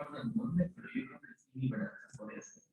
recuerdo el nombre, pero yo creo que sí, ¿verdad? Podría ser.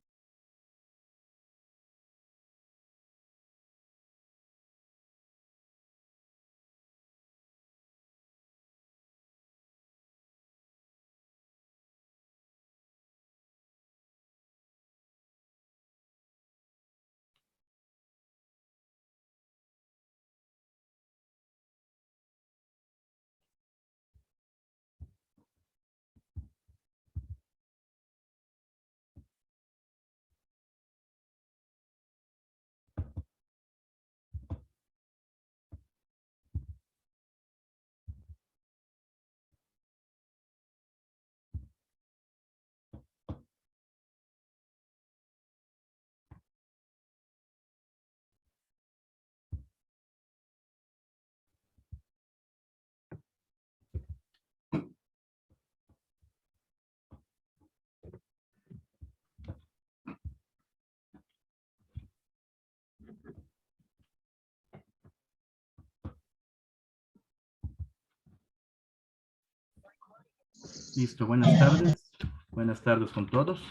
Listo, buenas tardes. Buenas tardes con todos.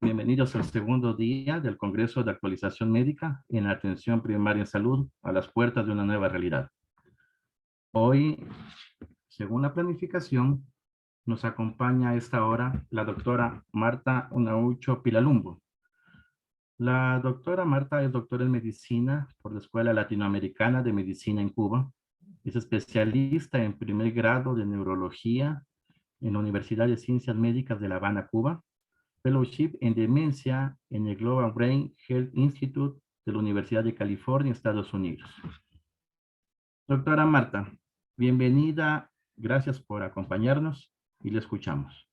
Bienvenidos al segundo día del Congreso de Actualización Médica en la Atención Primaria en Salud a las puertas de una nueva realidad. Hoy, según la planificación, nos acompaña a esta hora la doctora Marta Unaucho Pilalumbo. La doctora Marta es doctora en medicina por la Escuela Latinoamericana de Medicina en Cuba. Es especialista en primer grado de neurología en la Universidad de Ciencias Médicas de La Habana, Cuba, fellowship en demencia en el Global Brain Health Institute de la Universidad de California, Estados Unidos. Doctora Marta, bienvenida, gracias por acompañarnos y le escuchamos.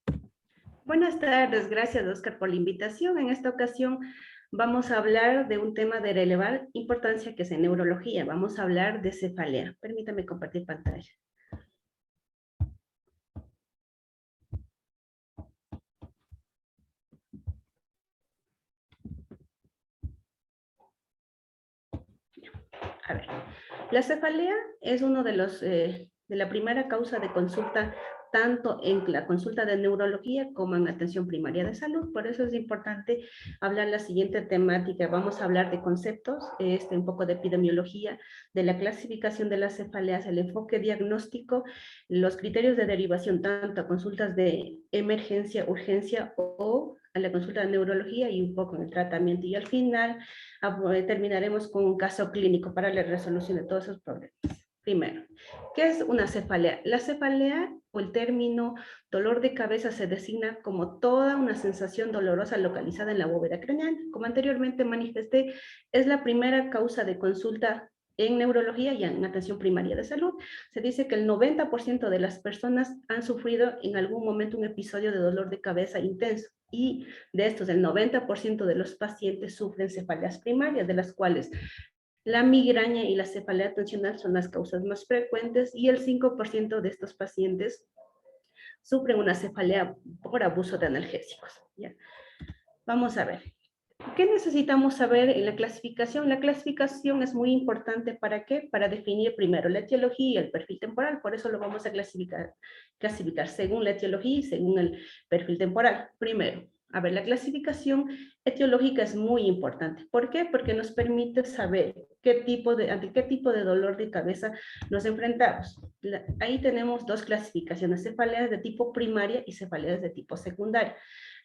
Buenas tardes, gracias Oscar por la invitación. En esta ocasión vamos a hablar de un tema de relevante importancia que es en neurología. Vamos a hablar de cefalea. Permítame compartir pantalla. A ver, la cefalea es uno de los de la primera causa de consulta tanto en la consulta de neurología como en atención primaria de salud. Por eso es importante hablar la siguiente temática. Vamos a hablar de conceptos, un poco de epidemiología, de la clasificación de las cefaleas, el enfoque diagnóstico, los criterios de derivación, tanto a consultas de emergencia, urgencia o a la consulta de neurología y un poco en el tratamiento. Y al final terminaremos con un caso clínico para la resolución de todos esos problemas. Primero, ¿qué es una cefalea? La cefalea o el término dolor de cabeza se designa como toda una sensación dolorosa localizada en la bóveda craneal. Como anteriormente manifesté, es la primera causa de consulta en neurología y en atención primaria de salud. Se dice que el 90% de las personas han sufrido en algún momento un episodio de dolor de cabeza intenso y de estos el 90% de los pacientes sufren cefaleas primarias, de las cuales la migraña y la cefalea tensional son las causas más frecuentes y el 5% de estos pacientes sufren una cefalea por abuso de analgésicos. ¿Ya? Vamos a ver. ¿Qué necesitamos saber en la clasificación? La clasificación es muy importante, ¿para qué? Para definir primero la etiología y el perfil temporal, por eso lo vamos a clasificar según la etiología y según el perfil temporal. Primero, a ver, la clasificación etiológica es muy importante. ¿Por qué? Porque nos permite saber ante qué tipo de dolor de cabeza nos enfrentamos. Ahí tenemos dos clasificaciones, cefaleas de tipo primaria y cefaleas de tipo secundaria.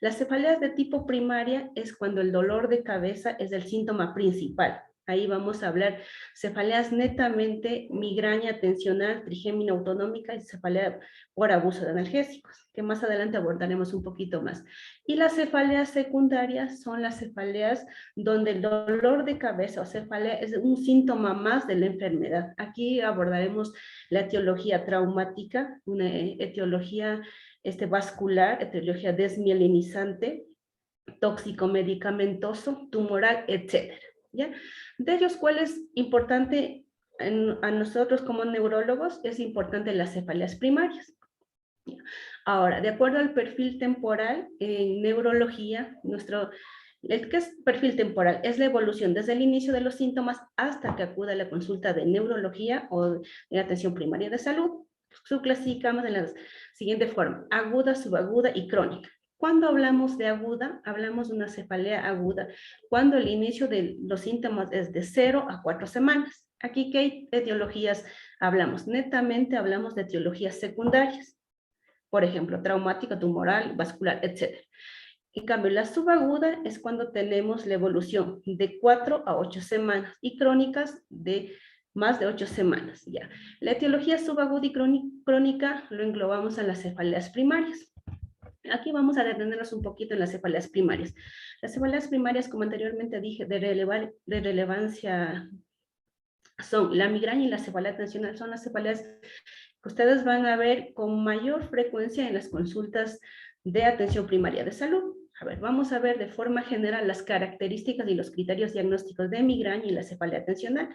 Las cefaleas de tipo primaria es cuando el dolor de cabeza es el síntoma principal. Ahí vamos a hablar cefaleas netamente migraña tensional, trigémina autonómica y cefalea por abuso de analgésicos, que más adelante abordaremos un poquito más. Y las cefaleas secundarias son las cefaleas donde el dolor de cabeza o cefalea es un síntoma más de la enfermedad. Aquí abordaremos la etiología traumática, una etiología vascular, etiología desmielinizante, tóxico-medicamentoso, tumoral, etcétera. ¿Ya? De ellos, ¿cuál es importante a nosotros como neurólogos? Es importante las cefaleas primarias. Ahora, de acuerdo al perfil temporal, en neurología, ¿qué es perfil temporal? Es la evolución desde el inicio de los síntomas hasta que acuda a la consulta de neurología o de atención primaria de salud. subclasificamos en la siguiente forma: aguda, subaguda y crónica. Cuando hablamos de aguda, hablamos de una cefalea aguda, cuando el inicio de los síntomas es de 0 a 4 semanas. Aquí, ¿qué etiologías hablamos? Netamente hablamos de etiologías secundarias. Por ejemplo, traumática, tumoral, vascular, etc. En cambio, la subaguda es cuando tenemos la evolución de 4 a 8 semanas y crónicas de más de 8 semanas. Ya. La etiología subaguda y crónica lo englobamos en las cefaleas primarias. Aquí vamos a detenernos un poquito en las cefaleas primarias. Las cefaleas primarias, como anteriormente dije, de relevancia son la migraña y la cefalea atencional. Son las cefaleas que ustedes van a ver con mayor frecuencia en las consultas de atención primaria de salud. A ver, vamos a ver de forma general las características y los criterios diagnósticos de migraña y la cefalea atencional.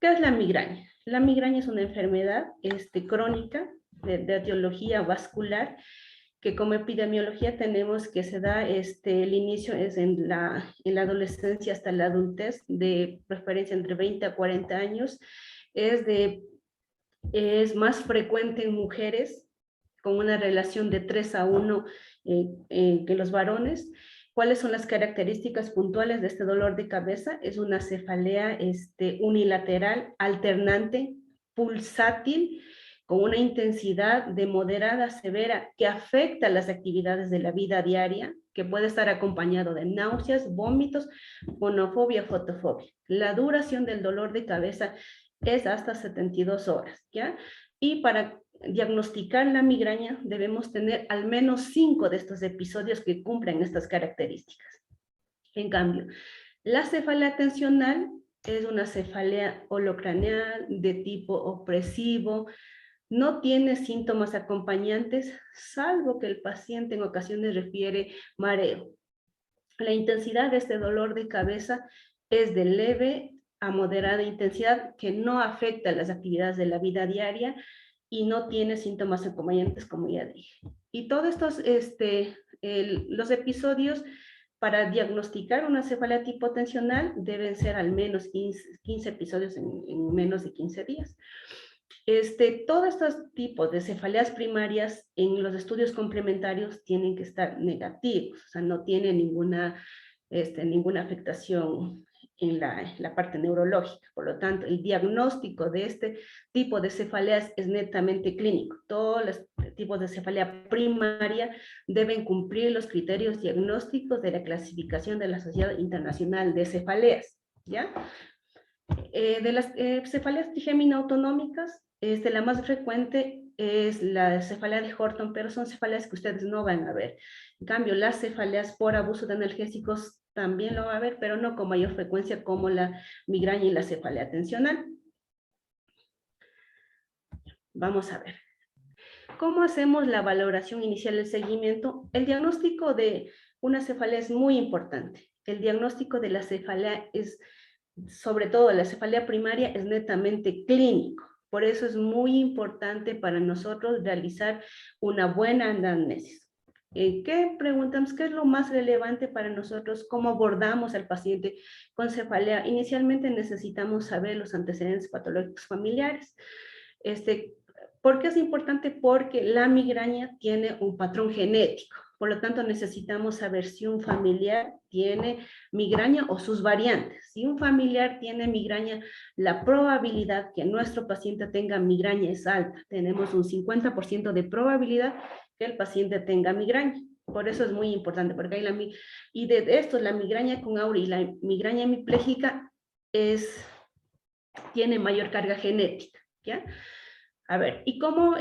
¿Qué es la migraña? La migraña es una enfermedad crónica de etiología vascular, que como epidemiología tenemos que se da, el inicio es en la adolescencia hasta la adultez, de preferencia entre 20 a 40 años, es más frecuente en mujeres, con una relación de 3 a 1 que los varones. ¿Cuáles son las características puntuales de este dolor de cabeza? Es una cefalea unilateral, alternante, pulsátil, con una intensidad de moderada a severa que afecta las actividades de la vida diaria, que puede estar acompañado de náuseas, vómitos, fonofobia, fotofobia. La duración del dolor de cabeza es hasta 72 horas, ¿ya? Y para diagnosticar la migraña debemos tener al menos 5 de estos episodios que cumplen estas características. En cambio, la cefalea atencional es una cefalea holocraneal de tipo opresivo, no tiene síntomas acompañantes, salvo que el paciente en ocasiones refiere mareo. La intensidad de este dolor de cabeza es de leve a moderada intensidad, que no afecta las actividades de la vida diaria y no tiene síntomas acompañantes, como ya dije. Y todos estos, los episodios para diagnosticar una cefalea tipo tensional deben ser al menos 15 episodios en menos de 15 días. Todos estos tipos de cefaleas primarias en los estudios complementarios tienen que estar negativos, o sea, no tienen ninguna afectación en la parte neurológica. Por lo tanto, el diagnóstico de este tipo de cefaleas es netamente clínico. Todos los tipos de cefalea primaria deben cumplir los criterios diagnósticos de la clasificación de la Sociedad Internacional de Cefaleas, ¿ya? De las cefaleas trigémino autonómicas, la más frecuente es la cefalea de Horton, pero son cefaleas que ustedes no van a ver. En cambio, las cefaleas por abuso de analgésicos también lo van a ver, pero no con mayor frecuencia como la migraña y la cefalea tensional. Vamos a ver. ¿Cómo hacemos la valoración inicial del seguimiento? El diagnóstico de una cefalea es muy importante. El diagnóstico de la cefalea es, sobre todo la cefalea primaria, es netamente clínico. Por eso es muy importante para nosotros realizar una buena anamnesis. ¿Qué preguntamos? ¿Qué es lo más relevante para nosotros? ¿Cómo abordamos al paciente con cefalea? Inicialmente necesitamos saber los antecedentes patológicos familiares. ¿Por qué es importante? Porque la migraña tiene un patrón genético. Por lo tanto, necesitamos saber si un familiar tiene migraña o sus variantes. Si un familiar tiene migraña, la probabilidad que nuestro paciente tenga migraña es alta. Tenemos un 50% de probabilidad que el paciente tenga migraña. Por eso es muy importante, porque hay y de esto, la migraña con aura y la migraña hemipléjica tiene mayor carga genética, ¿ya? A ver, ¿y cómo,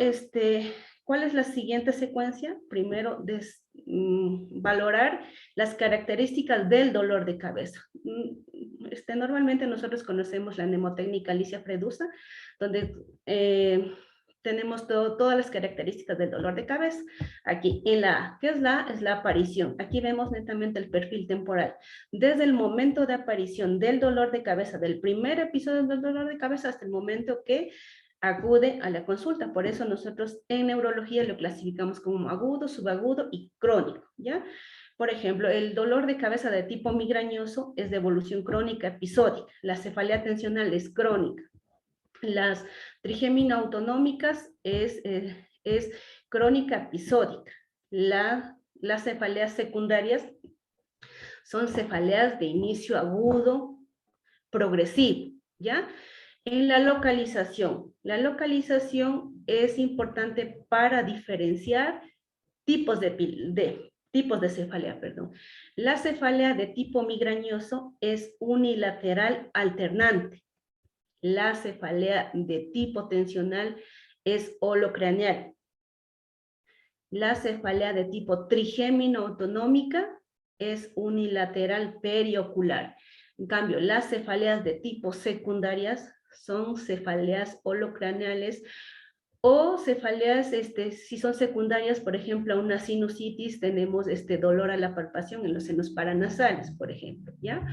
cuál es la siguiente secuencia? Primero, valorar las características del dolor de cabeza. Normalmente nosotros conocemos la mnemotécnica Alicia Fredusa, donde tenemos todas las características del dolor de cabeza. Aquí, en la A, ¿qué es la A? Es la aparición. Aquí vemos netamente el perfil temporal. Desde el momento de aparición del dolor de cabeza, del primer episodio del dolor de cabeza, hasta el momento que acude a la consulta. Por eso nosotros en neurología lo clasificamos como agudo, subagudo y crónico, ¿ya? Por ejemplo, el dolor de cabeza de tipo migrañoso es de evolución crónica episódica. La cefalea tensional es crónica. Las trigémino autonómicas es crónica episódica. Las cefaleas secundarias son cefaleas de inicio agudo, progresivo, ¿ya? En la localización es importante para diferenciar tipos de cefalea, perdón. La cefalea de tipo migrañoso es unilateral alternante. La cefalea de tipo tensional es holocraneal. La cefalea de tipo trigémino autonómica es unilateral periocular. En cambio, las cefaleas de tipo secundarias son cefaleas holocraneales o cefaleas, si son secundarias, por ejemplo, a una sinusitis, tenemos dolor a la palpación en los senos paranasales, por ejemplo, ¿ya?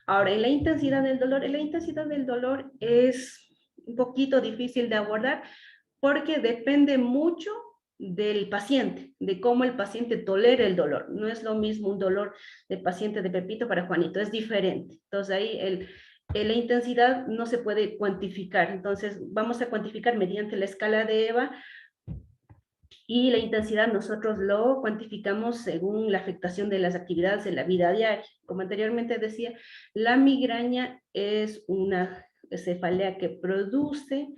Ahora, en la intensidad del dolor es un poquito difícil de abordar porque depende mucho del paciente, de cómo el paciente tolera el dolor. No es lo mismo un dolor de paciente de Pepito para Juanito, es diferente. Entonces ahí la intensidad no se puede cuantificar. Entonces vamos a cuantificar mediante la escala de EVA y la intensidad nosotros lo cuantificamos según la afectación de las actividades en la vida diaria. Como anteriormente decía, la migraña es una cefalea que produce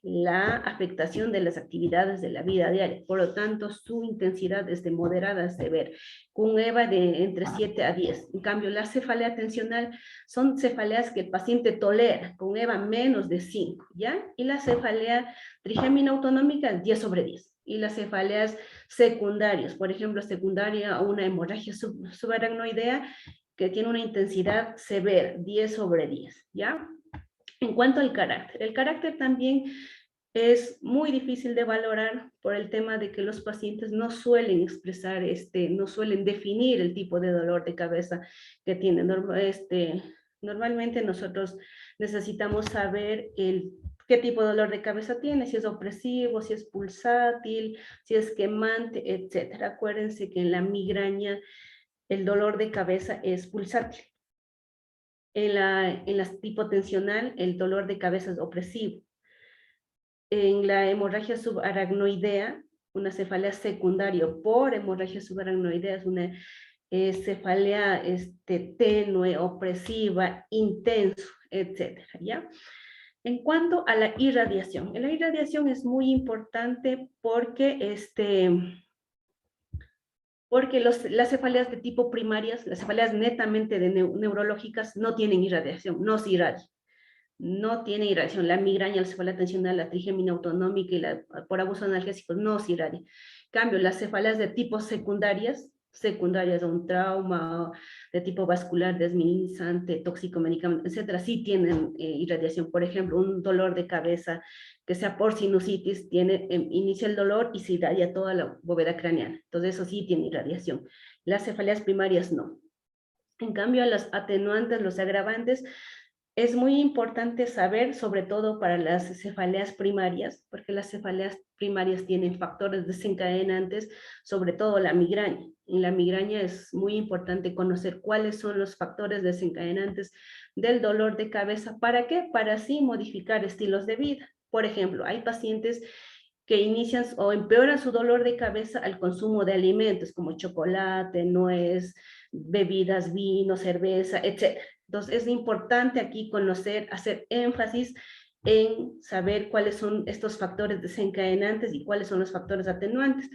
la afectación de las actividades de la vida diaria. Por lo tanto, su intensidad es de moderada a severa, con EVA de entre 7 a 10. En cambio, la cefalea tensional son cefaleas que el paciente tolera, con EVA menos de 5, ¿ya? Y la cefalea trigémina autonómica, 10 sobre 10. Y las cefaleas secundarias, por ejemplo, secundaria a una hemorragia subaracnoidea, que tiene una intensidad severa, 10 sobre 10, ¿ya? En cuanto al carácter, el carácter también es muy difícil de valorar por el tema de que los pacientes no suelen expresar, no suelen definir el tipo de dolor de cabeza que tienen. Normalmente nosotros necesitamos saber qué tipo de dolor de cabeza tiene, si es opresivo, si es pulsátil, si es quemante, etc. Acuérdense que en la migraña el dolor de cabeza es pulsátil. En la tipo tensional, el dolor de cabeza es opresivo. En la hemorragia subaracnoidea, una cefalea secundaria por hemorragia subaracnoidea es una cefalea tenue, opresiva, intenso, etcétera, ¿ya? En cuanto a la irradiación es muy importante porque las cefaleas de tipo primarias, las cefaleas netamente neurológicas, no tienen irradiación, no se irradia. No tiene irradiación. La migraña, la cefalea tensional, la trigémina autonómica y por abuso de analgésicos no se irradia. En cambio, las cefaleas de tipo secundarias a un trauma de tipo vascular, desminimizante, tóxico medicamento, etcétera, sí tienen irradiación. Por ejemplo, un dolor de cabeza que sea por sinusitis, inicia el dolor y se irradia toda la bóveda craneana. Entonces, eso sí tiene irradiación. Las cefaleas primarias no. En cambio, los atenuantes, los agravantes, es muy importante saber, sobre todo para las cefaleas primarias, porque las cefaleas primarias tienen factores desencadenantes, sobre todo la migraña. En la migraña es muy importante conocer cuáles son los factores desencadenantes del dolor de cabeza. ¿Para qué? Para así modificar estilos de vida. Por ejemplo, hay pacientes que inician o empeoran su dolor de cabeza al consumo de alimentos como chocolate, nuez, bebidas, vino, cerveza, etc. Entonces es importante aquí conocer, hacer énfasis en saber cuáles son estos factores desencadenantes y cuáles son los factores atenuantes.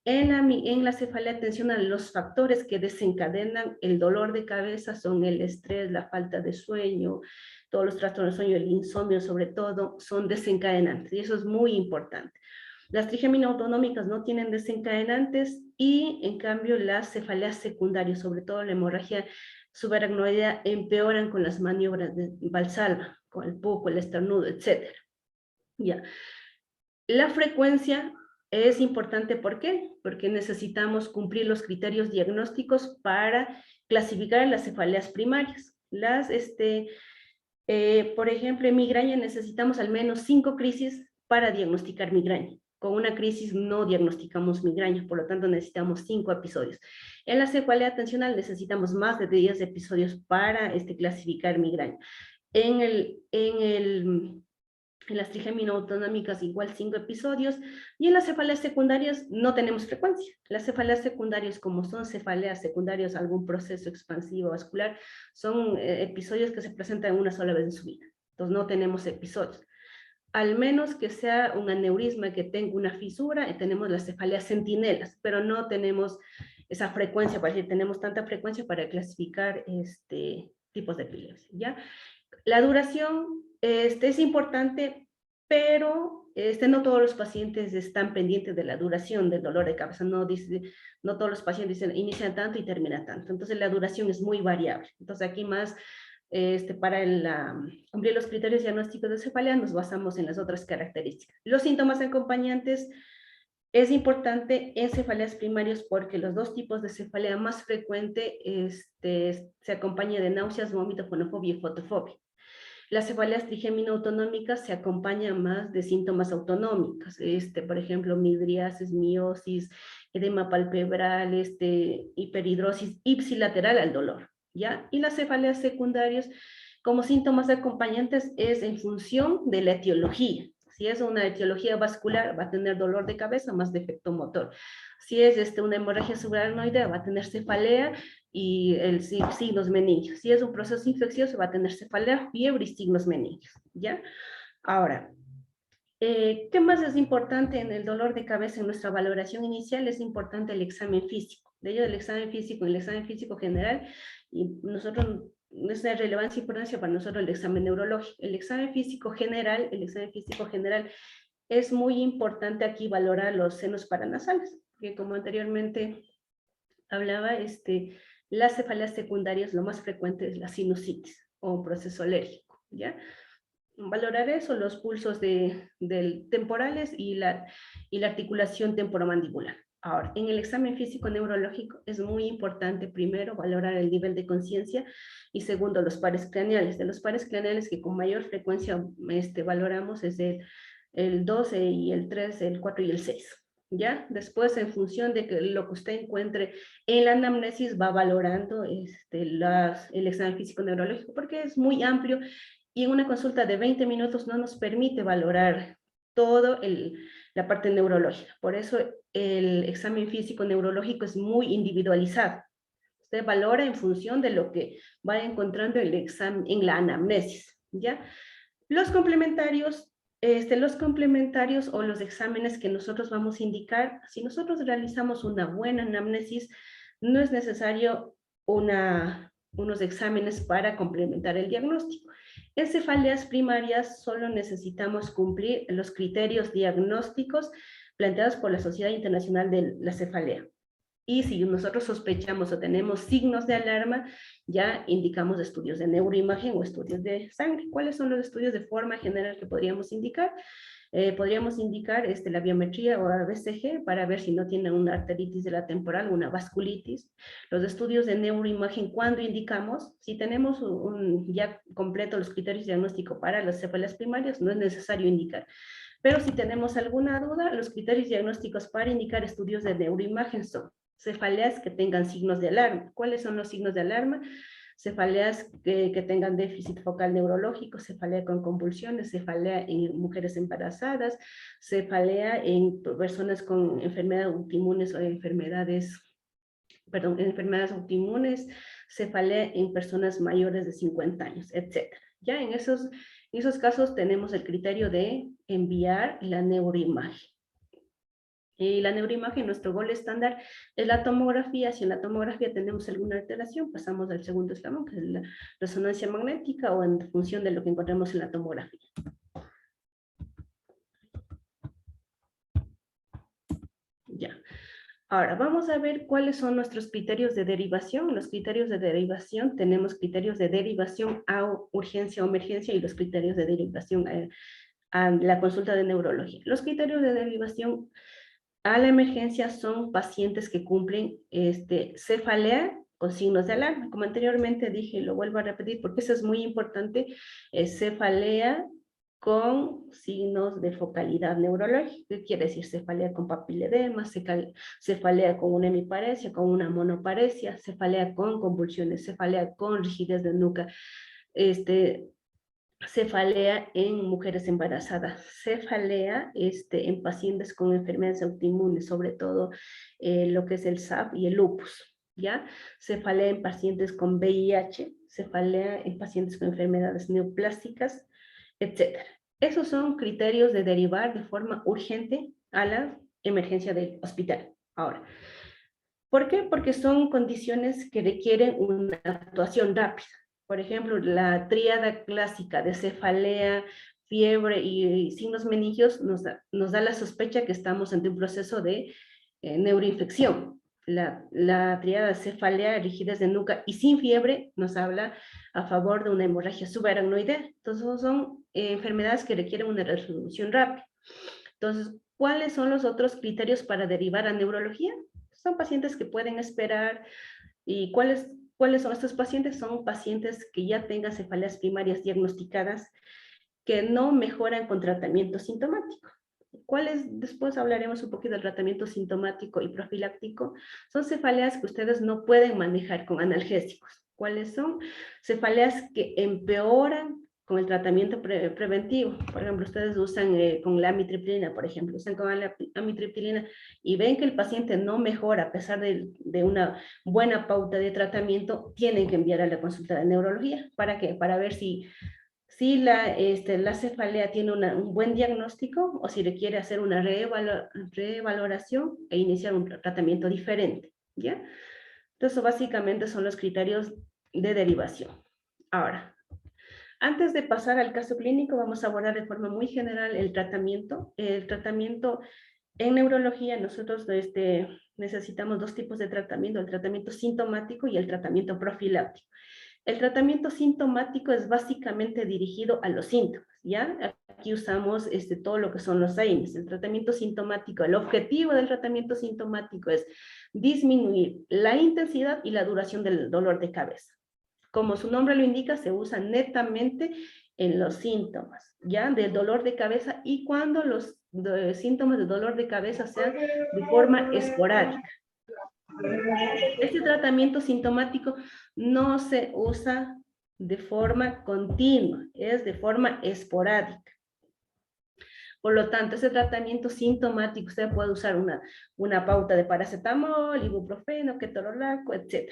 En la cefalea tensional, los factores que desencadenan el dolor de cabeza son el estrés, la falta de sueño, todos los trastornos de sueño, el insomnio sobre todo, son desencadenantes y eso es muy importante. Las trigémino autonómicas no tienen desencadenantes y en cambio las cefaleas secundarias, sobre todo la hemorragia subaracnoidea, empeoran con las maniobras de Valsalva, con el pupo, el estornudo, etc. Ya. La frecuencia es importante, ¿por qué? Porque necesitamos cumplir los criterios diagnósticos para clasificar las cefaleas primarias. Por ejemplo, en migraña necesitamos al menos 5 crisis para diagnosticar migraña. Con una crisis no diagnosticamos migraña, por lo tanto necesitamos 5 episodios. En la cefalea tensional necesitamos más de 10 episodios para clasificar migraña. En En las trigemina autonómicas igual 5 episodios, y en las cefaleas secundarias no tenemos frecuencia. Las cefaleas secundarias, como son cefaleas secundarias a algún proceso expansivo vascular, son episodios que se presentan una sola vez en su vida. Entonces no tenemos episodios. Al menos que sea un aneurisma que tenga una fisura, tenemos las cefaleas centinelas, pero no tenemos esa frecuencia, para decir, tenemos tanta frecuencia para clasificar tipos de epilepsia, ¿ya? La duración es importante, pero no todos los pacientes están pendientes de la duración del dolor de cabeza. No todos los pacientes dicen inician tanto y termina tanto. Entonces la duración es muy variable. Entonces aquí más para cumplir los criterios diagnósticos de cefalea nos basamos en las otras características. Los síntomas acompañantes es importante en cefaleas primarias porque los dos tipos de cefalea más frecuente se acompaña de náuseas, vómito, fonofobia y fotofobia. Las cefaleas trigémino autonómicas se acompañan más de síntomas autonómicos, por ejemplo, midriasis, miosis, edema palpebral, hiperhidrosis ipsilateral al dolor, ¿ya? Y las cefaleas secundarias, como síntomas acompañantes, es en función de la etiología. Si es una etiología vascular, va a tener dolor de cabeza más defecto motor. Si es una hemorragia subaracnoidea, va a tener cefalea y signos meningios. Si es un proceso infeccioso, va a tener cefalea, fiebre y signos meningios, ¿ya? Ahora, ¿qué más es importante en el dolor de cabeza en nuestra valoración inicial? Es importante el examen físico. De ello, el examen físico general, y nosotros, no es de relevancia e importancia para nosotros el examen neurológico. El examen físico general es muy importante aquí valorar los senos paranasales, que como anteriormente hablaba, las cefaleas secundarias, lo más frecuente es la sinusitis o un proceso alérgico, ¿ya? Valorar eso, los pulsos temporales y la articulación temporomandibular. Ahora, en el examen físico neurológico es muy importante, primero, valorar el nivel de conciencia y segundo, los pares craneales. De los pares craneales que con mayor frecuencia valoramos es el 12 y el 3, el 4 y el 6. ¿Ya? Después, en función de lo que usted encuentre en la anamnesis, va valorando el examen físico neurológico, porque es muy amplio y en una consulta de 20 minutos no nos permite valorar todo la parte neurológica. Por eso el examen físico neurológico es muy individualizado. Usted valora en función de lo que va encontrando en la anamnesis, ¿ya? Los complementarios o los exámenes que nosotros vamos a indicar, si nosotros realizamos una buena anamnesis, no es necesario unos exámenes para complementar el diagnóstico. En cefaleas primarias solo necesitamos cumplir los criterios diagnósticos planteados por la Sociedad Internacional de la Cefalea. Y si nosotros sospechamos o tenemos signos de alarma, ya indicamos estudios de neuroimagen o estudios de sangre. ¿Cuáles son los estudios de forma general que podríamos indicar? Podríamos indicar la biometría o BCG para ver si no tienen una arteritis de la temporal o una vasculitis. Los estudios de neuroimagen, ¿cuándo indicamos? Si tenemos ya completo los criterios diagnósticos para las cefaleas primarias, no es necesario indicar. Pero si tenemos alguna duda, los criterios diagnósticos para indicar estudios de neuroimagen son cefaleas que tengan signos de alarma. ¿Cuáles son los signos de alarma? Cefaleas que tengan déficit focal neurológico, cefalea con convulsiones, cefalea en mujeres embarazadas, cefalea en personas con enfermedades autoinmunes o enfermedades autoinmunes, cefalea en personas mayores de 50 años, etc. Ya en esos casos tenemos el criterio de enviar la neuroimagen. Y la neuroimagen, nuestro gol estándar es la tomografía. Si en la tomografía tenemos alguna alteración, pasamos al segundo escalón, que es la resonancia magnética o en función de lo que encontremos en la tomografía. Ya. Ahora, vamos a ver cuáles son nuestros criterios de derivación. Los criterios de derivación, tenemos criterios de derivación a urgencia o emergencia y los criterios de derivación a la consulta de neurología. Los criterios de derivación a la emergencia son pacientes que cumplen cefalea con signos de alarma. Como anteriormente dije, y lo vuelvo a repetir porque eso es muy importante, cefalea con signos de focalidad neurológica. ¿Qué quiere decir? Cefalea con papiledema, cefalea con una hemiparesia, con una monoparesia, cefalea con convulsiones, cefalea con rigidez de nuca, cefalea en mujeres embarazadas, cefalea en pacientes con enfermedades autoinmunes, sobre todo lo que es el SAP y el lupus, ¿ya? Cefalea en pacientes con VIH, cefalea en pacientes con enfermedades neoplásticas, etcétera. Esos son criterios de derivar de forma urgente a la emergencia del hospital. Ahora, ¿por qué? Porque son condiciones que requieren una actuación rápida. Por ejemplo, la tríada clásica de cefalea, fiebre y signos meningios nos da la sospecha que estamos ante un proceso de neuroinfección. La tríada de cefalea, rigidez de nuca y sin fiebre nos habla a favor de una hemorragia subaracnoidea. Entonces son enfermedades que requieren una resolución rápida. Entonces, ¿cuáles son los otros criterios para derivar a neurología? Son pacientes que pueden esperar. ¿Y cuáles son estos pacientes? Son pacientes que ya tengan cefaleas primarias diagnosticadas, que no mejoran con tratamiento sintomático. Después hablaremos un poquito del tratamiento sintomático y profiláctico. Son cefaleas que ustedes no pueden manejar con analgésicos. ¿Cuáles son? Cefaleas que empeoran con el tratamiento preventivo. Por ejemplo, ustedes usan con la amitriptilina, por ejemplo, usan con la amitriptilina y ven que el paciente no mejora a pesar de una buena pauta de tratamiento, tienen que enviar a la consulta de neurología. ¿Para qué? Para ver si la cefalea tiene un buen diagnóstico o si requiere hacer una revaloración e iniciar un tratamiento diferente, ¿ya? Entonces, básicamente son los criterios de derivación. Ahora, antes de pasar al caso clínico, vamos a abordar de forma muy general el tratamiento. El tratamiento en neurología, nosotros necesitamos dos tipos de tratamiento, el tratamiento sintomático y el tratamiento profiláctico. El tratamiento sintomático es básicamente dirigido a los síntomas, ¿ya? Aquí usamos todo lo que son los AINES. El tratamiento sintomático, el objetivo del tratamiento sintomático es disminuir la intensidad y la duración del dolor de cabeza. Como su nombre lo indica, se usa netamente en los síntomas, ¿ya? Del dolor de cabeza y cuando los síntomas de dolor de cabeza sean de forma esporádica. Este tratamiento sintomático no se usa de forma continua, es de forma esporádica. Por lo tanto, ese tratamiento sintomático, usted puede usar una pauta de paracetamol, ibuprofeno, ketorolaco, etc.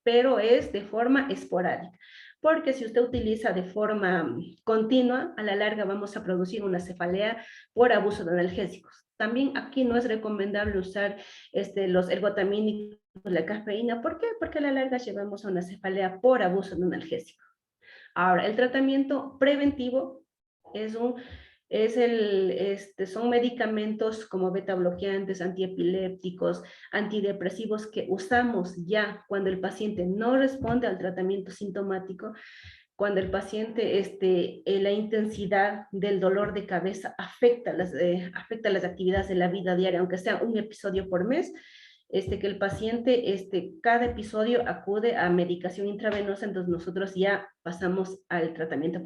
Pero es de forma esporádica. Porque si usted utiliza de forma continua, a la larga vamos a producir una cefalea por abuso de analgésicos. También aquí no es recomendable usar los ergotamínicos, la cafeína. ¿Por qué? Porque a la larga llevamos a una cefalea por abuso de analgésico. Ahora, el tratamiento preventivo son medicamentos como beta bloqueantes, antiepilépticos, antidepresivos que usamos ya cuando el paciente no responde al tratamiento sintomático, cuando el paciente, la intensidad del dolor de cabeza afecta las actividades de la vida diaria, aunque sea un episodio por mes, que el paciente, cada episodio acude a medicación intravenosa, entonces nosotros ya pasamos al tratamiento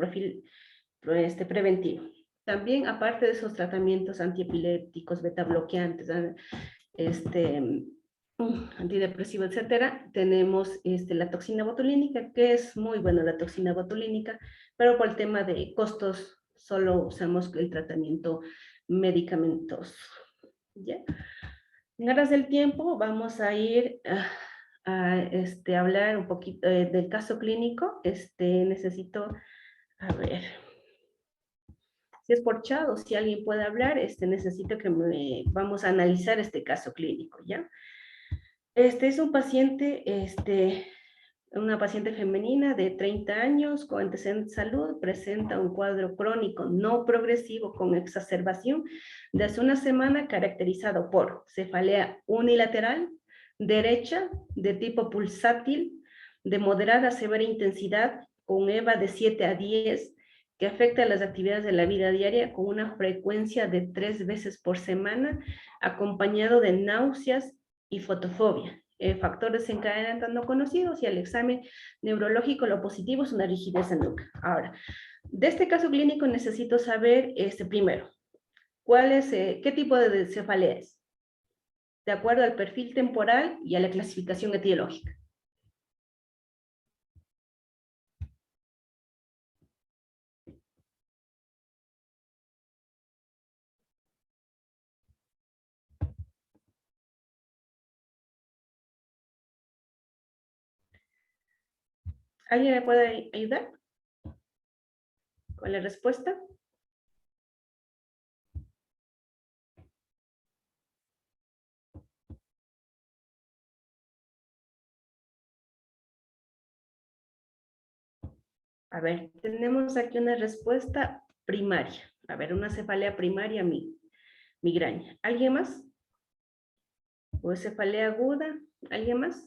preventivo. También, aparte de esos tratamientos antiepilépticos, beta bloqueantes, antidepresivo, etcétera, tenemos la toxina botulínica, que es muy buena la toxina botulínica, pero por el tema de costos solo usamos el tratamiento medicamentoso. ¿Ya? En aras del tiempo vamos a ir a hablar un poquito del caso clínico. Necesito, a ver, si es por chat o si alguien puede hablar, necesito vamos a analizar este caso clínico, ¿ya? Es un paciente, una paciente femenina de 30 años con antecedentes de salud, presenta un cuadro crónico no progresivo con exacerbación de hace una semana caracterizado por cefalea unilateral, derecha, de tipo pulsátil, de moderada a severa intensidad, con EVA de 7 a 10, que afecta a las actividades de la vida diaria con una frecuencia de 3 veces por semana, acompañado de náuseas y fotofobia. Factores desencadenantes no conocidos y al examen neurológico lo positivo es una rigidez en nuca. Ahora, de este caso clínico necesito saber, primero, ¿qué tipo de cefalea es? De acuerdo al perfil temporal y a la clasificación etiológica. ¿Alguien me puede ayudar con la respuesta? A ver, tenemos aquí una respuesta primaria. A ver, una cefalea primaria migraña. ¿Alguien más? ¿O cefalea aguda? ¿Alguien más?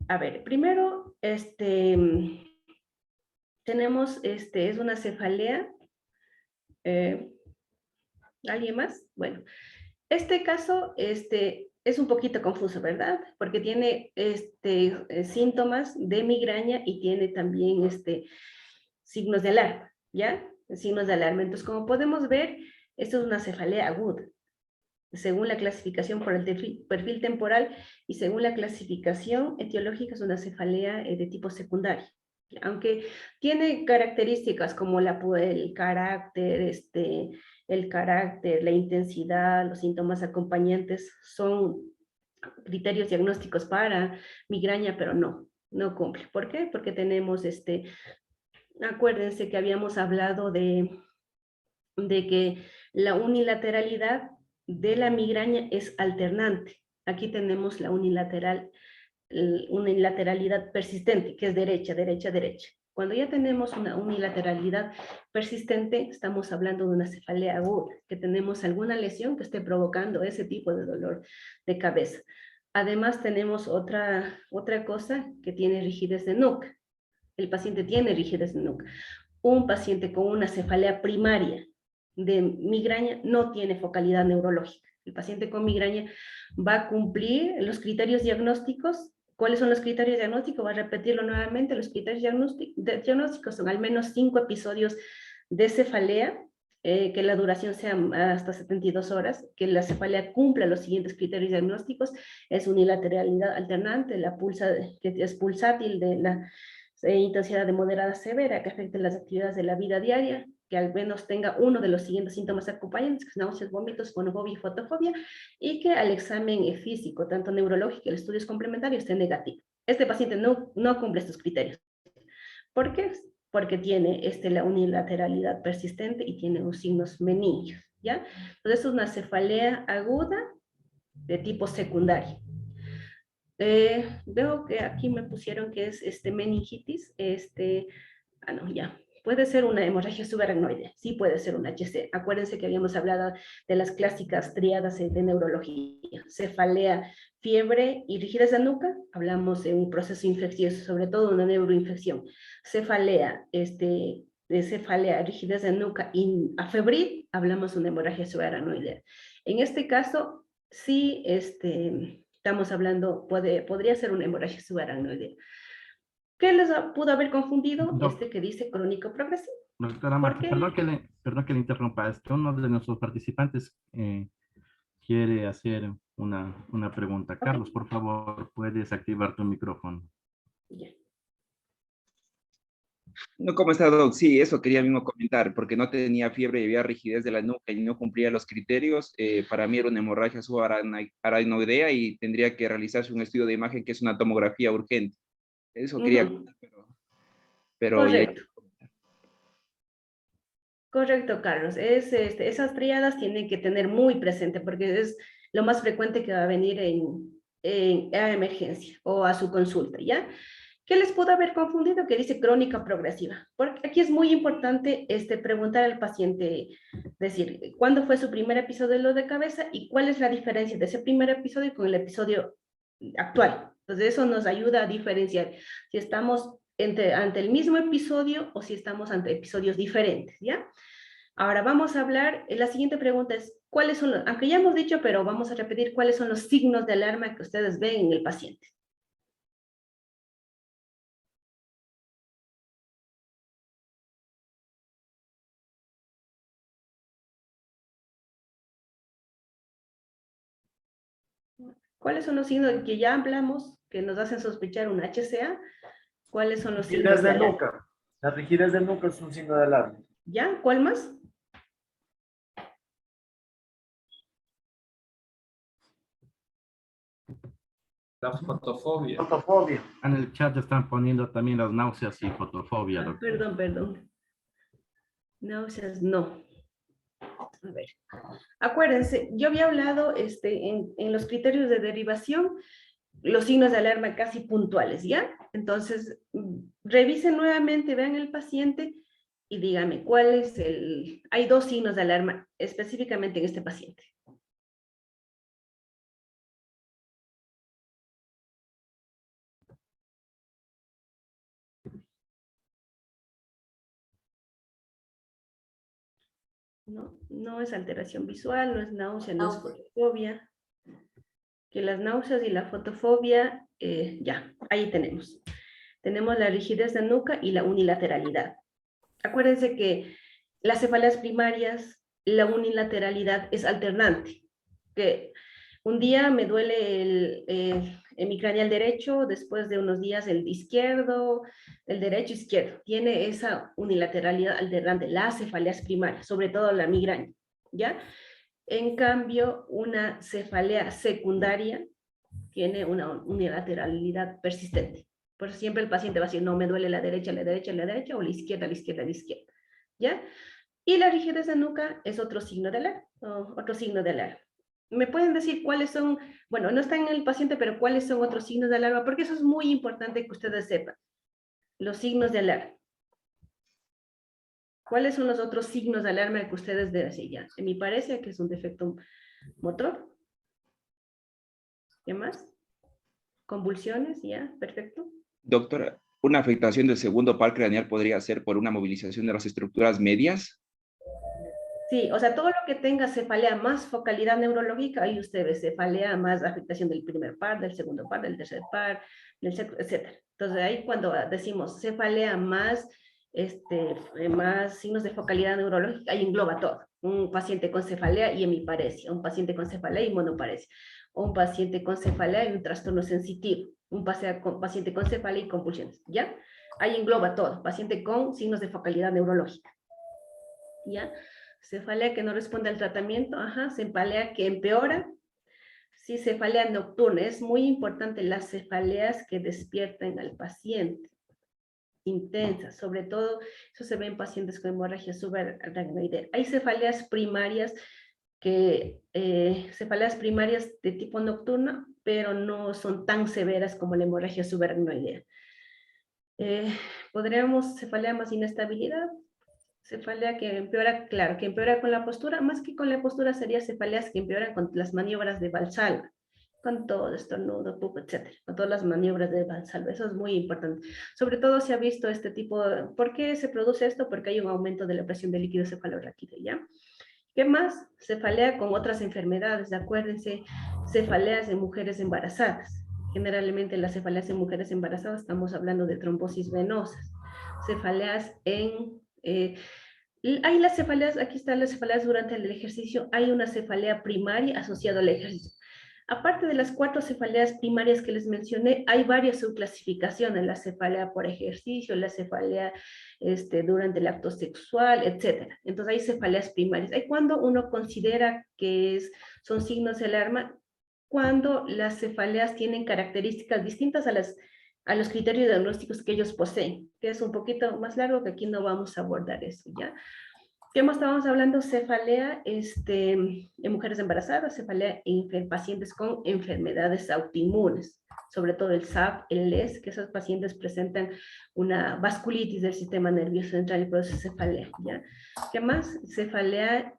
A ver, primero, tenemos, es una cefalea. ¿Alguien más? Bueno, este caso, es un poquito confuso, ¿verdad? Porque tiene, síntomas de migraña y tiene también, signos de alarma, ¿ya? Signos de alarma. Entonces, como podemos ver, esto es una cefalea aguda, según la clasificación por el perfil temporal y según la clasificación etiológica es una cefalea de tipo secundario. Aunque tiene características como el carácter, la intensidad, los síntomas acompañantes son criterios diagnósticos para migraña, pero no cumple. ¿Por qué? Porque tenemos acuérdense que habíamos hablado de que la unilateralidad de la migraña es alternante. Aquí tenemos la unilateralidad persistente, que es derecha, derecha, derecha. Cuando ya tenemos una unilateralidad persistente, estamos hablando de una cefalea aguda, que tenemos alguna lesión que esté provocando ese tipo de dolor de cabeza. Además, tenemos otra cosa que tiene rigidez de nuca. El paciente tiene rigidez de nuca. Un paciente con una cefalea primaria de migraña no tiene focalidad neurológica. El paciente con migraña va a cumplir los criterios diagnósticos. ¿Cuáles son los criterios diagnósticos? Voy a repetirlo nuevamente. Los criterios diagnósticos son al menos 5 episodios de cefalea, que la duración sea hasta 72 horas, que la cefalea cumpla los siguientes criterios diagnósticos, es unilateralidad alternante, que es pulsátil de la intensidad de moderada a severa, que afecte las actividades de la vida diaria, que al menos tenga uno de los siguientes síntomas acompañantes, que son náuseas, vómitos, fonofobia y fotofobia, y que al examen físico, tanto neurológico y el estudios complementarios, esté negativo. Este paciente no cumple estos criterios. ¿Por qué? Porque tiene la unilateralidad persistente y tiene unos signos meningios, ¿ya? Entonces es una cefalea aguda de tipo secundario. Veo que aquí me pusieron que es meningitis, no, ya. Puede ser una hemorragia subaracnoide, sí puede ser un HC. Acuérdense que habíamos hablado de las clásicas tríadas de neurología, cefalea, fiebre y rigidez de nuca, hablamos de un proceso infeccioso, sobre todo una neuroinfección. Cefalea, rigidez de nuca y afebril, hablamos de una hemorragia subaracnoidea. En este caso, sí, estamos hablando, podría ser una hemorragia subaracnoidea. ¿Qué les pudo haber confundido? Que dice crónico progresivo. Doctora Marta, perdón que le interrumpa. Uno de nuestros participantes quiere hacer una pregunta. Okay. Carlos, por favor, puedes activar tu micrófono. Yeah. No, ¿cómo está, Doc? Sí, eso quería mismo comentar, porque no tenía fiebre y había rigidez de la nuca y no cumplía los criterios. Para mí era una hemorragia subaracnoidea y tendría que realizarse un estudio de imagen que es una tomografía urgente. Eso quería comentar, pero ya. Correcto. Correcto, Carlos. Esas triadas tienen que tener muy presente porque es lo más frecuente que va a venir a emergencia o a su consulta, ¿ya? ¿Qué les pudo haber confundido? Que dice crónica progresiva. Porque aquí es muy importante preguntar al paciente, decir, ¿cuándo fue su primer episodio de dolor de cabeza y cuál es la diferencia de ese primer episodio con el episodio actual? Entonces eso nos ayuda a diferenciar si estamos ante el mismo episodio o si estamos ante episodios diferentes, ¿ya? Ahora vamos a hablar, la siguiente pregunta es, ¿cuáles son los, aunque ya hemos dicho, pero vamos a repetir, cuáles son los signos de alarma que ustedes ven en el paciente? ¿Cuáles son los signos que ya hablamos, que nos hacen sospechar un HCA? ¿Cuáles son los signos de alarma? Nuca. La rigidez del nuca es un signo de alarma. ¿Ya? ¿Cuál más? La fotofobia. Fotofobia. En el chat están poniendo también las náuseas y fotofobia, doctor. Perdón. Náuseas, no. A ver. Acuérdense, yo había hablado en los criterios de derivación, los signos de alarma casi puntuales, ¿ya? Entonces, revisen nuevamente, vean el paciente y díganme cuál es el... Hay 2 signos de alarma específicamente en este paciente. No es alteración visual, no es náusea, no es fotofobia. Que las náuseas y la fotofobia, ya, ahí tenemos. Tenemos la rigidez de nuca y la unilateralidad. Acuérdense que las cefaleas primarias, la unilateralidad es alternante. Que un día me duele el hemicranial derecho, después de unos días el izquierdo, el derecho izquierdo. Tiene esa unilateralidad alternante, las cefaleas primarias, sobre todo la migraña, ¿ya? En cambio, una cefalea secundaria tiene una unilateralidad persistente. Por eso siempre el paciente va a decir, no, me duele la derecha, o la izquierda, ¿ya? Y la rigidez de nuca es otro signo de alarma, ¿Me pueden decir cuáles son, bueno, no está en el paciente, pero cuáles son otros signos de alarma? Porque eso es muy importante que ustedes sepan. Los signos de alarma. ¿Cuáles son los otros signos de alarma que ustedes deben decir ya? En mi parece que es un defecto motor. ¿Qué más? Convulsiones, ya, perfecto. Doctora, ¿una afectación del segundo par craneal podría ser por una movilización de las estructuras medias? Sí, o sea, todo lo que tenga cefalea más focalidad neurológica, ahí ustedes cefalea más afectación del primer par, del segundo par, del tercer par, del sexto, etc. Entonces ahí cuando decimos cefalea más, más signos de focalidad neurológica, ahí engloba todo. Un paciente con cefalea y hemiparesia, un paciente con cefalea y monoparesia, un paciente con cefalea y un trastorno sensitivo, un paciente con cefalea y convulsiones, ¿ya? Ahí engloba todo, paciente con signos de focalidad neurológica, ¿ya? Cefalea que no responde al tratamiento, cefalea que empeora. Sí, cefalea nocturna. Es muy importante las cefaleas que despiertan al paciente. Intensas, sobre todo, eso se ve en pacientes con hemorragia subaracnoidea. Hay cefaleas primarias cefaleas primarias de tipo nocturna, pero no son tan severas como la hemorragia subaracnoidea. Podríamos cefalea más inestabilidad. Cefalea que empeora, claro, que empeora con la postura, más que con la postura sería cefaleas que empeoran con las maniobras de Valsalva, con todo estornudo, pupo, etcétera, con todas las maniobras de Valsalva, eso es muy importante. Sobre todo se ha visto este tipo, ¿por qué se produce esto? Porque hay un aumento de la presión de líquido cefalorraquídeo, ¿ya? ¿Qué más? Cefalea con otras enfermedades, acuérdense, cefaleas en mujeres embarazadas. Generalmente las cefaleas en mujeres embarazadas estamos hablando de trombosis venosas, cefaleas en hay las cefaleas, aquí están las cefaleas durante el ejercicio, hay una cefalea primaria asociada al ejercicio. Aparte de las 4 cefaleas primarias que les mencioné, hay varias subclasificaciones, la cefalea por ejercicio, la cefalea durante el acto sexual, etc. Entonces hay cefaleas primarias. Hay cuando uno considera que son signos de alarma, cuando las cefaleas tienen características distintas a los criterios diagnósticos que ellos poseen, que es un poquito más largo, que aquí no vamos a abordar eso, ¿ya? ¿Qué más estábamos hablando? Cefalea en mujeres embarazadas, cefalea en pacientes con enfermedades autoinmunes, sobre todo el SAP, el LES, que esos pacientes presentan una vasculitis del sistema nervioso central y por eso cefalea, ¿ya? ¿Qué más? Cefalea,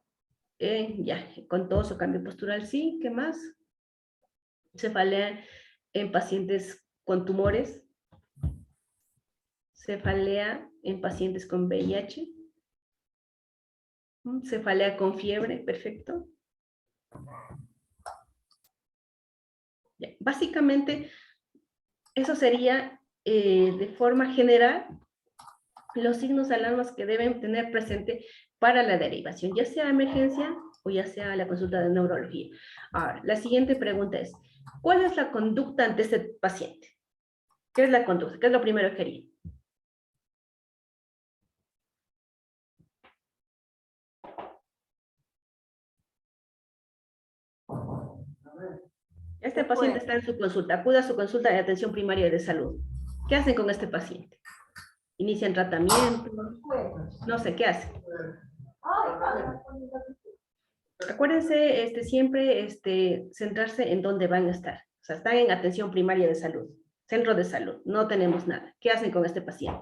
ya, con todo su cambio postural, sí, ¿qué más? Cefalea en pacientes con tumores, cefalea en pacientes con VIH, cefalea con fiebre, perfecto. Ya, básicamente, eso sería de forma general los signos de alarmas que deben tener presente para la derivación, ya sea emergencia o ya sea la consulta de neurología. Ahora, la siguiente pregunta es, ¿cuál es la conducta ante este paciente? ¿Qué es la conducta? ¿Qué es lo primero que haría? Este paciente está en su consulta, acude a su consulta de atención primaria de salud. ¿Qué hacen con este paciente? ¿Inician tratamiento? No sé, ¿qué hacen? Acuérdense siempre centrarse en dónde van a estar. O sea, están en atención primaria de salud, centro de salud, no tenemos nada. ¿Qué hacen con este paciente?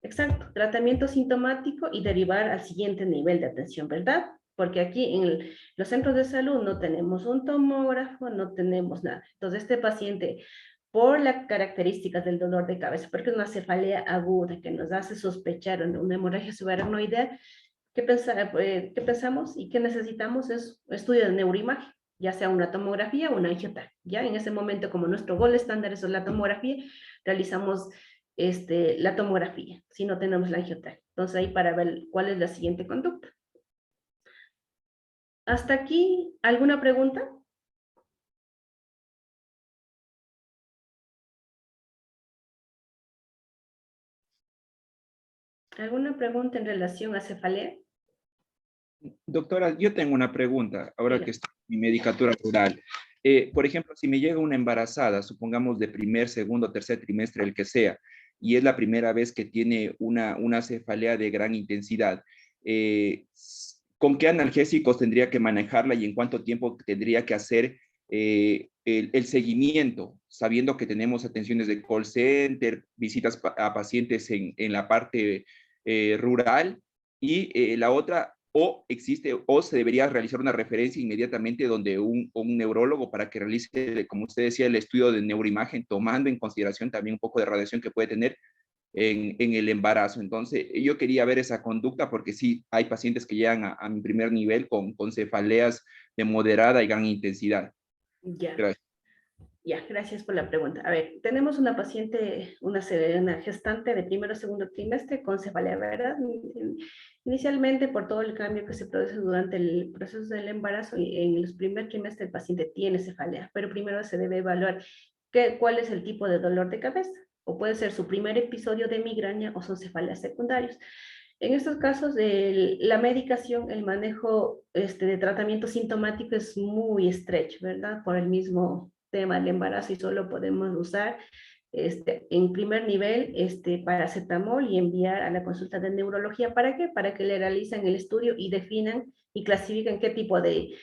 Exacto, tratamiento sintomático y derivar al siguiente nivel de atención, ¿verdad? Porque aquí en los centros de salud no tenemos un tomógrafo, no tenemos nada. Entonces, este paciente, por las características del dolor de cabeza, porque es una cefalea aguda que nos hace sospechar una hemorragia subaracnoidea, ¿qué pensamos y qué necesitamos? Es estudio de neuroimagen, ya sea una tomografía o una angiotac. Ya en ese momento, como nuestro gol estándar es la tomografía, realizamos la tomografía, si no tenemos la angiotac. Entonces ahí para ver cuál es la siguiente conducta. ¿Hasta aquí alguna pregunta? ¿Alguna pregunta en relación a cefalea? Doctora, yo tengo una pregunta, ahora Mira. que estoy en mi medicatura rural. Por ejemplo, si me llega una embarazada, supongamos de primer, segundo, tercer trimestre, el que sea, y es la primera vez que tiene una cefalea de gran intensidad, ¿con qué analgésicos tendría que manejarla y en cuánto tiempo tendría que hacer el seguimiento, sabiendo que tenemos atenciones de call center, visitas a pacientes en la parte rural? Y la otra, o existe o se debería realizar una referencia inmediatamente donde un neurólogo para que realice, como usted decía, el estudio de neuroimagen, tomando en consideración también un poco de radiación que puede tener en el embarazo. Entonces, yo quería ver esa conducta porque sí, hay pacientes que llegan a mi primer nivel con cefaleas de moderada y gran intensidad. Ya. Gracias. Ya, gracias por la pregunta. A ver, tenemos una paciente, una gestante de primero o segundo trimestre con cefalea, ¿verdad? Inicialmente, por todo el cambio que se produce durante el proceso del embarazo, y en los primeros trimestres el paciente tiene cefalea, pero primero se debe evaluar cuál es el tipo de dolor de cabeza, o puede ser su primer episodio de migraña o son cefaleas secundarios. En estos casos, la medicación, el manejo de tratamiento sintomático es muy estrecho, ¿verdad? Por el mismo tema del embarazo y solo podemos usar en primer nivel paracetamol y enviar a la consulta de neurología. ¿Para qué? Para que le realicen el estudio y definan y clasifiquen qué tipo de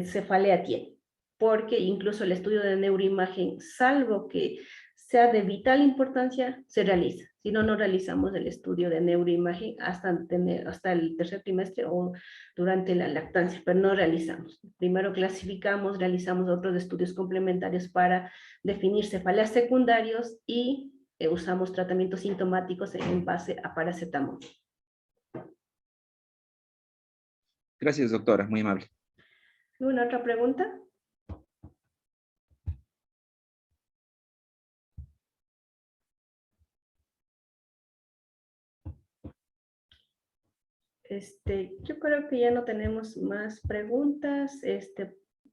cefalea tiene. Porque incluso el estudio de neuroimagen, salvo que sea de vital importancia, se realiza. Si no, no realizamos el estudio de neuroimagen hasta el tercer trimestre o durante la lactancia, pero no realizamos. Primero clasificamos, realizamos otros estudios complementarios para definir cefaleas secundarios y usamos tratamientos sintomáticos en base a paracetamol. Gracias, doctora, muy amable. ¿Alguna otra pregunta? Yo creo que ya no tenemos más preguntas.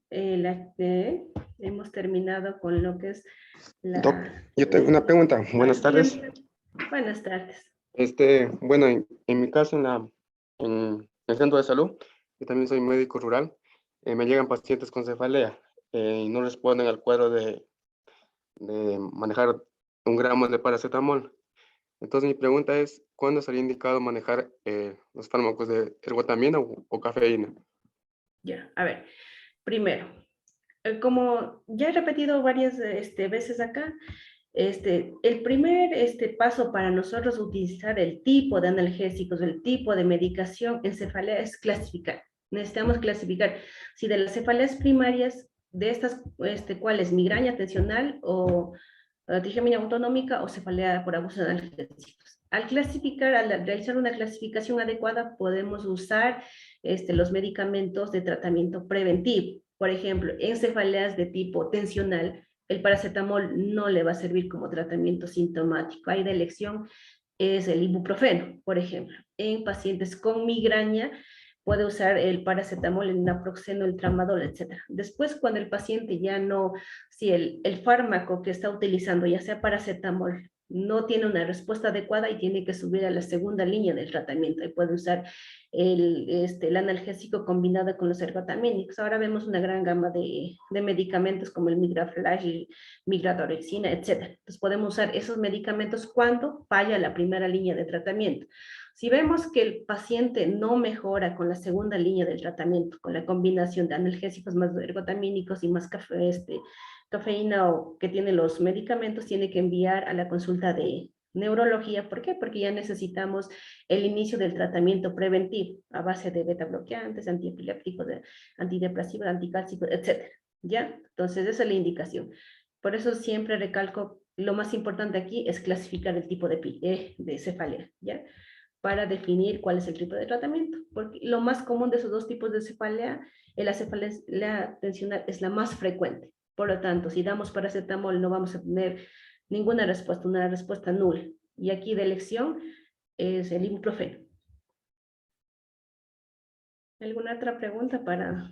Hemos terminado con lo que es la... Doc, yo tengo una pregunta. Buenas tardes. Buenas tardes. Bueno, en mi caso, en el centro de salud, yo también soy médico rural, me llegan pacientes con cefalea y no responden al cuadro de manejar 1 gramo de paracetamol. Entonces, mi pregunta es, ¿cuándo sería indicado manejar los fármacos de ergotamina o cafeína? Ya, a ver, primero, como ya he repetido varias veces acá, el primer paso para nosotros utilizar el tipo de analgésicos, el tipo de medicación en cefalea es clasificar. Necesitamos clasificar si de las cefaleas primarias, de estas, ¿cuál es? Migraña tensional o trigemia autonómica o cefalea por abuso de analgésicos. Al clasificar, al realizar una clasificación adecuada, podemos usar los medicamentos de tratamiento preventivo. Por ejemplo, en cefaleas de tipo tensional, el paracetamol no le va a servir como tratamiento sintomático. Ahí de elección es el ibuprofeno, por ejemplo. En pacientes con migraña, puede usar el paracetamol, el naproxeno, el tramadol, etc. Después, cuando el paciente ya no, si el fármaco que está utilizando, ya sea paracetamol no tiene una respuesta adecuada y tiene que subir a la segunda línea del tratamiento. Y puede usar el analgésico combinado con los ergotamínicos. Ahora vemos una gran gama de medicamentos como el Migraflash, Migradorexina, etc. Entonces podemos usar esos medicamentos cuando falla la primera línea de tratamiento. Si vemos que el paciente no mejora con la segunda línea del tratamiento, con la combinación de analgésicos más ergotamínicos y más cafeína o que tiene los medicamentos, tiene que enviar a la consulta de neurología. ¿Por qué? Porque ya necesitamos el inicio del tratamiento preventivo a base de beta bloqueantes, antiepilépticos, antidepresivos, anticálcicos, etc. ¿Ya? Entonces esa es la indicación. Por eso siempre recalco, lo más importante aquí es clasificar el tipo de cefalea, ¿ya? Para definir cuál es el tipo de tratamiento, porque lo más común de esos dos tipos de cefalea, la cefalea tensional es la más frecuente. Por lo tanto, si damos paracetamol no vamos a tener ninguna respuesta, una respuesta nula. Y aquí de elección es el ibuprofeno. ¿Alguna otra pregunta para...?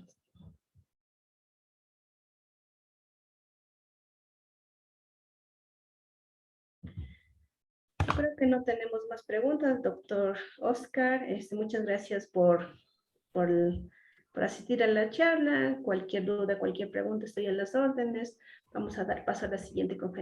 Creo que no tenemos más preguntas, doctor Oscar. Muchas gracias por asistir a la charla. Cualquier duda, cualquier pregunta, estoy a las órdenes. Vamos a dar paso a la siguiente conferencia.